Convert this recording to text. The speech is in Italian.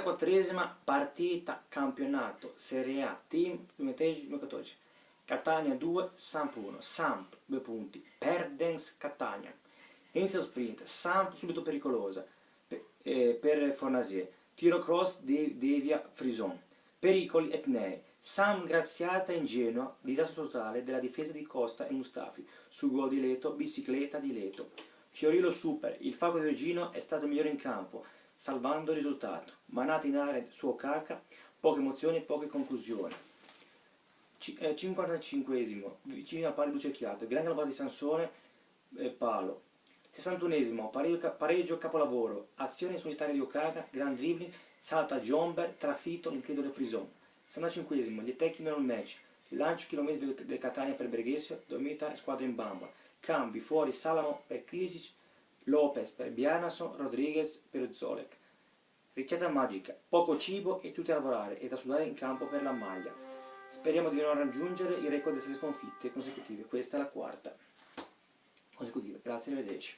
34esima partita campionato Serie A Team 2013-2014. Catania 2, Samp 1. Samp 2 punti. Perdens Catania. Inizio sprint. Samp subito pericolosa per Fornasier. Tiro cross devia Frison. Pericoli Etnei. Sam graziata ingenua, disastro totale della difesa di Costa e Mustafi. Sul gol di Leto, bicicletta di Leto. Fiorillo super, il falco di Regino è stato il migliore in campo, salvando il risultato. Manata in area su Okaka, poche emozioni e poche conclusioni. 55esimo, vicino a palo lucerchiato, grande la di Sansone, palo. 61esimo, pareggio capolavoro, azione solitaria di Okaka, gran dribbling, salta Jomber, trafitto l'incredibile Frison. 65esimo, gli tecnici nel match, lancio chilometri del Catania per Breghesio, dormita squadra in bamba. Cambi fuori Salamo per Krisic, Lopez per Bjarnason, Rodriguez per Zolek. Ricetta magica, poco cibo e tutti a lavorare e da sudare in campo per la maglia. Speriamo di non raggiungere il record delle 6 sconfitte consecutive, questa è la quarta consecutiva. Grazie, arrivederci.